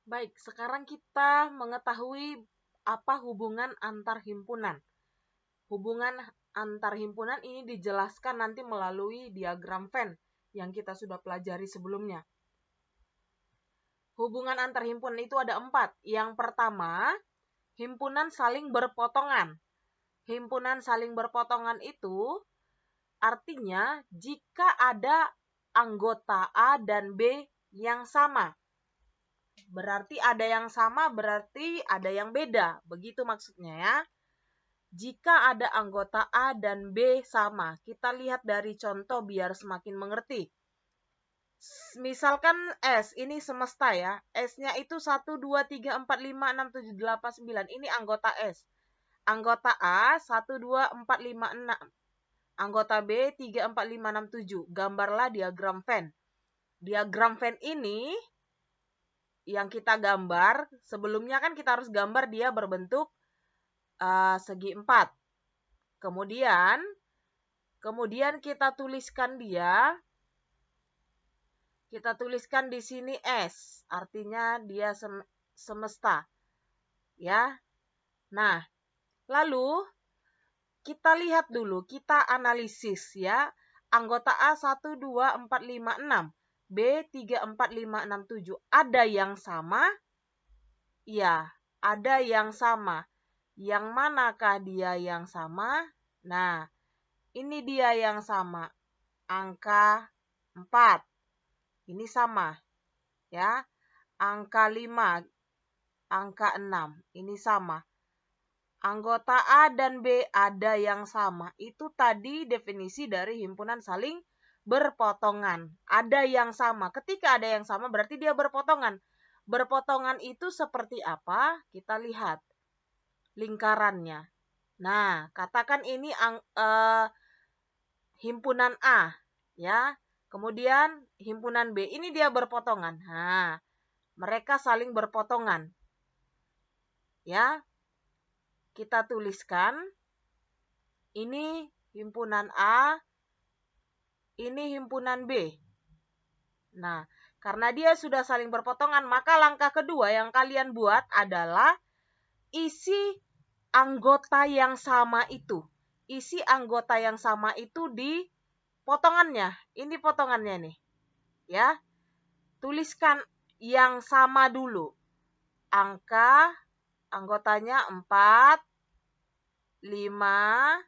Baik, sekarang kita mengetahui apa hubungan antar himpunan. Hubungan antar himpunan ini dijelaskan nanti melalui diagram Venn yang kita sudah pelajari sebelumnya. Hubungan antar himpunan itu ada 4. Yang pertama, himpunan saling berpotongan. Himpunan saling berpotongan itu artinya jika ada anggota A dan B yang sama. Berarti ada yang sama, berarti ada yang beda. Begitu maksudnya ya. Jika ada anggota A dan B sama, kita lihat dari contoh biar semakin mengerti. Misalkan S, ini semesta ya. S-nya itu 1, 2, 3, 4, 5, 6, 7, 8, 9. Ini anggota S. Anggota A 1, 2, 4, 5, 6. Anggota B 3, 4, 5, 6, 7. Gambarlah diagram Venn. Diagram Venn ini yang kita gambar, sebelumnya kan kita harus gambar dia berbentuk segi 4. Kemudian kita tuliskan di sini S, artinya dia semesta. Ya. Nah, lalu kita lihat dulu, kita analisis ya. Anggota A 1, 2, 4, 5, 6. B 3, 4, 5, 6, 7. Ada yang sama? Ya, ada yang sama. Yang manakah dia yang sama? Nah, ini dia yang sama. Angka 4. Ini sama. Ya. Angka 5. Angka 6. Ini sama. Anggota A dan B ada yang sama. Itu tadi definisi dari himpunan saling berpotongan. Ada yang sama. Ketika ada yang sama berarti dia berpotongan. Berpotongan itu seperti apa? Kita lihat lingkarannya. Nah, katakan ini himpunan A, ya. Kemudian himpunan B, ini dia berpotongan. Nah, mereka saling berpotongan. Ya. Kita tuliskan ini himpunan A, ini himpunan B. Nah, karena dia sudah saling berpotongan, maka langkah kedua yang kalian buat adalah isi anggota yang sama itu. Isi anggota yang sama itu di potongannya. Ini potongannya nih. Ya. Tuliskan yang sama dulu. Anggotanya 4, 5,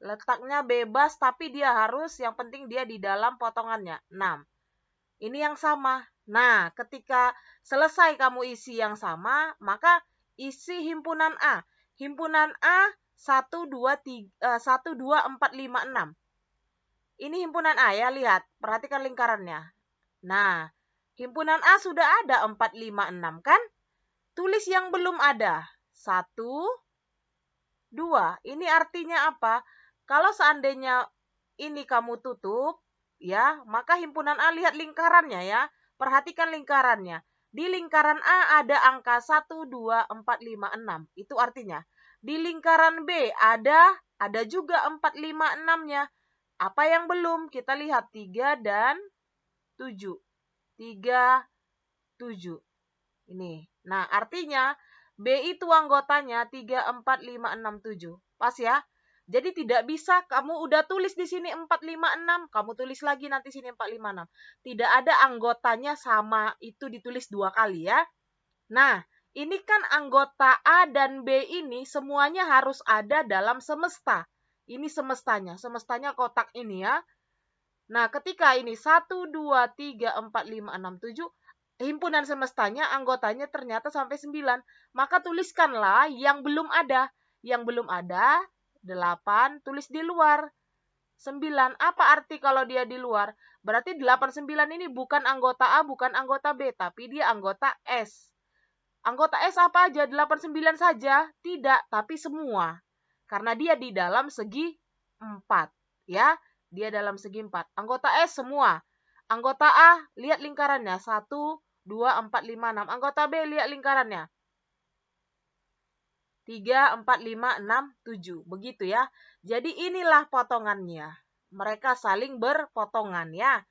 letaknya bebas tapi dia harus, yang penting dia di dalam potongannya, 6. Ini yang sama. Nah, ketika selesai kamu isi yang sama, maka isi himpunan A. Himpunan A 1, 2, 4, 5, 6. Ini himpunan A ya, lihat. Perhatikan lingkarannya. Nah, himpunan A sudah ada 4, 5, 6 kan? Tulis yang belum ada. 1, 2. Ini artinya apa? Kalau seandainya ini kamu tutup, ya, maka himpunan A lihat lingkarannya ya. Perhatikan lingkarannya. Di lingkaran A ada angka 1, 2, 4, 5, 6. Itu artinya. Di lingkaran B ada juga 4, 5, 6-nya. Apa yang belum? Kita lihat 3 dan 7. 3, 7. Ini. Nah, artinya B itu anggotanya 3, 4, 5, 6, 7. Pas ya? Jadi tidak bisa kamu udah tulis di sini 4, 5, 6, kamu tulis lagi nanti sini 4, 5, 6. Tidak ada anggotanya sama itu ditulis 2 kali ya. Nah, ini kan anggota A dan B ini semuanya harus ada dalam semesta. Ini semestanya kotak ini ya. Nah, ketika ini 1, 2, 3, 4, 5, 6, 7, himpunan semestanya anggotanya ternyata sampai 9. Maka tuliskanlah yang belum ada. Yang belum ada 8, tulis di luar. 9, apa arti kalau dia di luar? Berarti 8, 9 ini bukan anggota A, bukan anggota B, tapi dia anggota S. Anggota S apa aja? 8, 9 saja? Tidak, tapi semua. Karena dia di dalam segi 4. Ya, dia dalam segi 4. Anggota S semua. Anggota A, lihat lingkarannya. 1, 2, 4, 5, 6. Anggota B, lihat lingkarannya. 3, 4, 5, 6, 7. Begitu ya. Jadi inilah potongannya. Mereka saling berpotongan ya.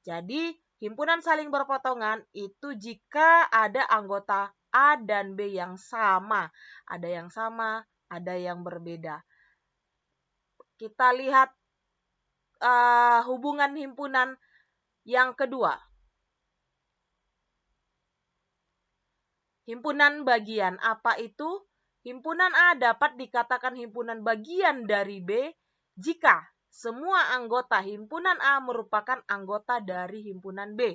Jadi Himpunan saling berpotongan itu jika ada anggota A dan B yang sama. Ada yang sama, ada yang berbeda. Kita lihat hubungan himpunan yang kedua. Himpunan bagian. Apa itu? Himpunan A dapat dikatakan himpunan bagian dari B jika semua anggota himpunan A merupakan anggota dari himpunan B.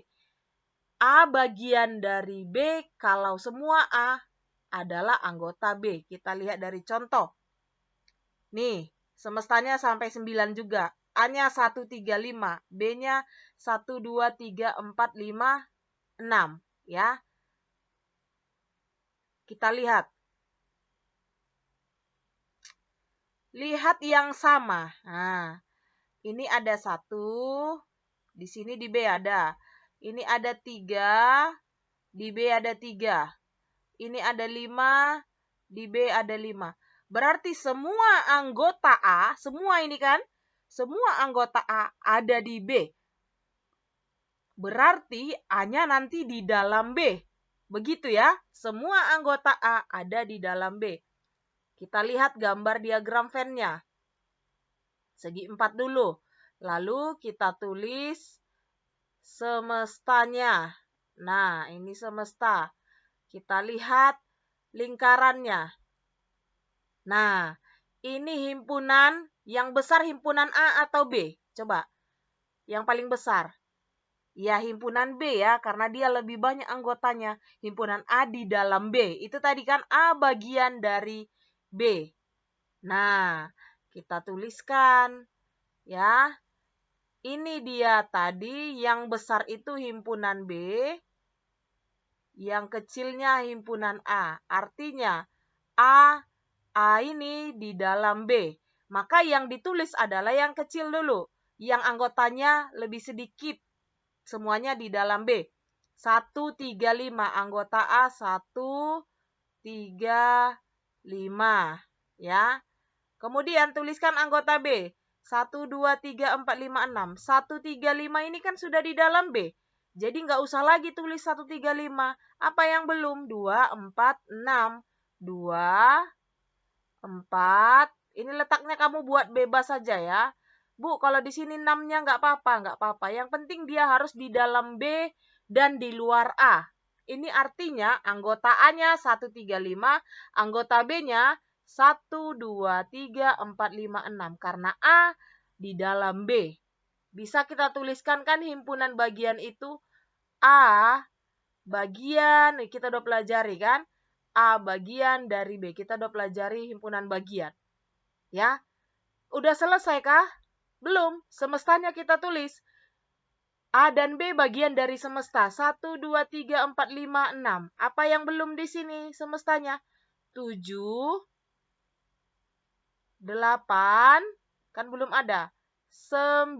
A bagian dari B kalau semua A adalah anggota B. Kita lihat dari contoh. Nih, semestanya sampai 9 juga. A-nya 1, 3, 5. B-nya 1, 2, 3, 4, 5, 6. Ya. Kita lihat. Lihat yang sama. Nah, ini ada 1. Di sini di B ada. Ini ada 3. Di B ada 3. Ini ada 5. Di B ada 5. Berarti semua anggota A, semua ini kan, semua anggota A ada di B. Berarti A-nya nanti di dalam B. Begitu ya, semua anggota A ada di dalam B. Kita lihat gambar diagram Venn-nya. Segi 4 dulu. Lalu kita tulis semestanya. Nah, ini semesta. Kita lihat lingkarannya. Nah, ini himpunan yang besar, himpunan A atau B? Coba, yang paling besar. Ya, himpunan B ya, karena dia lebih banyak anggotanya. Himpunan A di dalam B. Itu tadi kan A bagian dari B. Nah, kita tuliskan ya. Ini dia tadi, yang besar itu himpunan B, yang kecilnya himpunan A. Artinya A ini di dalam B. Maka yang ditulis adalah yang kecil dulu. Yang anggotanya lebih sedikit. Semuanya di dalam B. 1, 3, 5. Anggota A 1, 3, 5. Ya. Kemudian tuliskan anggota B. 1, 2, 3, 4, 5, 6. 1, 3, 5 ini kan sudah di dalam B. Jadi nggak usah lagi tulis 1, 3, 5. Apa yang belum? 2, 4, 6. 2, 4. Ini letaknya kamu buat bebas saja ya. Bu, kalau di sini 6-nya nggak apa-apa, nggak apa-apa. Yang penting dia harus di dalam B dan di luar A. Ini artinya anggota A-nya 1, 3, 5, anggota B-nya 1, 2, 3, 4, 5, 6. Karena A di dalam B. Bisa kita tuliskan kan himpunan bagian itu A bagian, kita udah pelajari kan? A bagian dari B. Kita udah pelajari himpunan bagian. Ya, udah selesai kah? Belum. Semestanya kita tulis. A dan B bagian dari semesta. 1, 2, 3, 4, 5, 6. Apa yang belum di sini semestanya? 7, 8, kan belum ada. 9.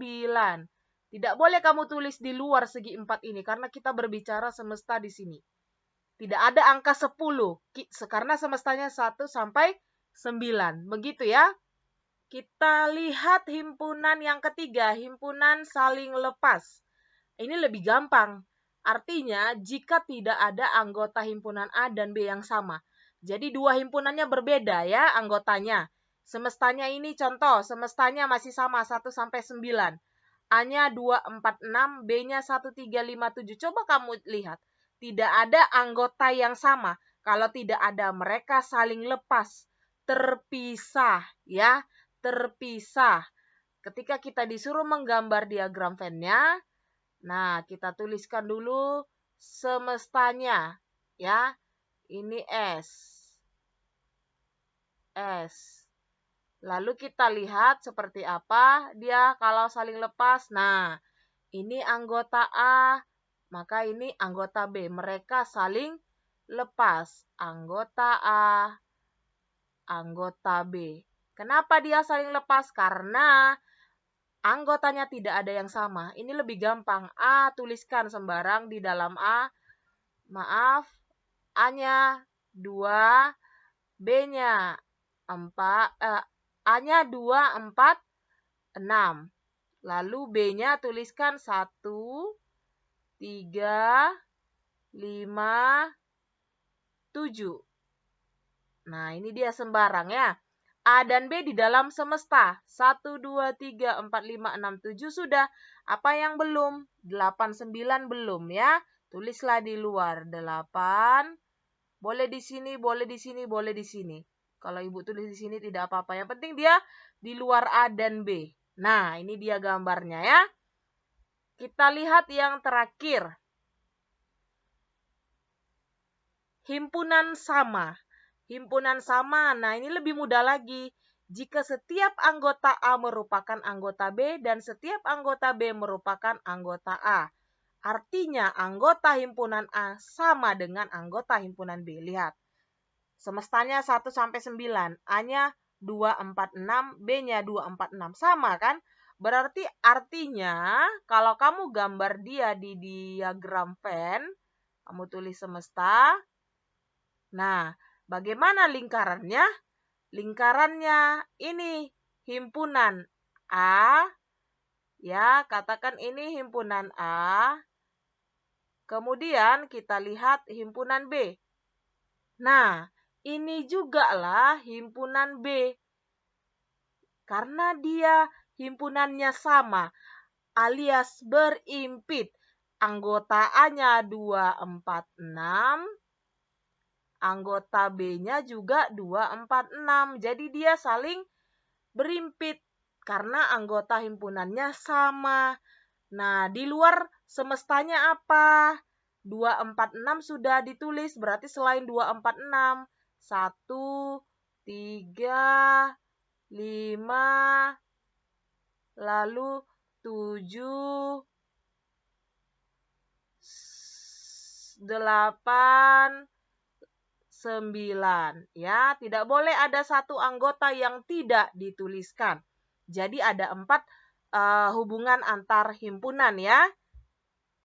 Tidak boleh kamu tulis di luar segi 4 ini, karena kita berbicara semesta di sini. Tidak ada angka 10, karena semestanya 1 sampai 9. Begitu ya. Kita lihat himpunan yang ketiga, himpunan saling lepas. Ini lebih gampang. Artinya, jika tidak ada anggota himpunan A dan B yang sama. Jadi dua himpunannya berbeda ya anggotanya. Semestanya ini contoh, semestanya masih sama 1 sampai 9. A-nya 2, 4, 6, B-nya 1, 3, 5, 7. Coba kamu lihat. Tidak ada anggota yang sama. Kalau tidak ada, mereka saling lepas, terpisah ya. Terpisah. Ketika kita disuruh menggambar diagram Venn-nya, nah kita tuliskan dulu semestanya ya. Ini S. S. Lalu kita lihat seperti apa dia kalau saling lepas. Nah, ini anggota A, maka ini anggota B. Mereka saling lepas. Anggota A, anggota B. Kenapa dia saling lepas? Karena anggotanya tidak ada yang sama. Ini lebih gampang. A tuliskan sembarang di dalam A. Maaf, A-nya 2, B-nya 4, A-nya 2, 4, 6. Lalu B-nya tuliskan 1, 3, 5, 7. Nah, ini dia sembarang ya. A dan B di dalam semesta. 1, 2, 3, 4, 5, 6, 7 sudah. Apa yang belum? 8, 9 belum ya. Tulislah di luar. 8. Boleh di sini, boleh di sini, boleh di sini. Kalau ibu tulis di sini tidak apa-apa. Yang penting dia di luar A dan B. Nah, ini dia gambarnya ya. Kita lihat yang terakhir. Himpunan sama. Himpunan sama, nah ini lebih mudah lagi. Jika setiap anggota A merupakan anggota B dan setiap anggota B merupakan anggota A. Artinya anggota himpunan A sama dengan anggota himpunan B. Lihat, semestanya 1 sampai 9. A-nya 2, 4, 6, B-nya 2, 4, 6. Sama kan? Berarti artinya kalau kamu gambar dia di diagram Venn, kamu tulis semesta. Nah, bagaimana lingkarannya? Lingkarannya ini himpunan A, ya, katakan ini himpunan A. Kemudian kita lihat himpunan B. Nah, ini juga lah himpunan B. Karena dia himpunannya sama, alias berimpit. Anggota A-nya 2, 4, 6. Anggota B-nya juga 2, 4, 6. Jadi dia saling berimpit karena anggota himpunannya sama. Nah, di luar semestanya apa? 2, 4, 6 sudah ditulis. Berarti selain 2, 4, 6. 1, 3, 5, lalu 7, 8, 9. Ya, tidak boleh ada satu anggota yang tidak dituliskan. Jadi ada 4 hubungan antar himpunan ya.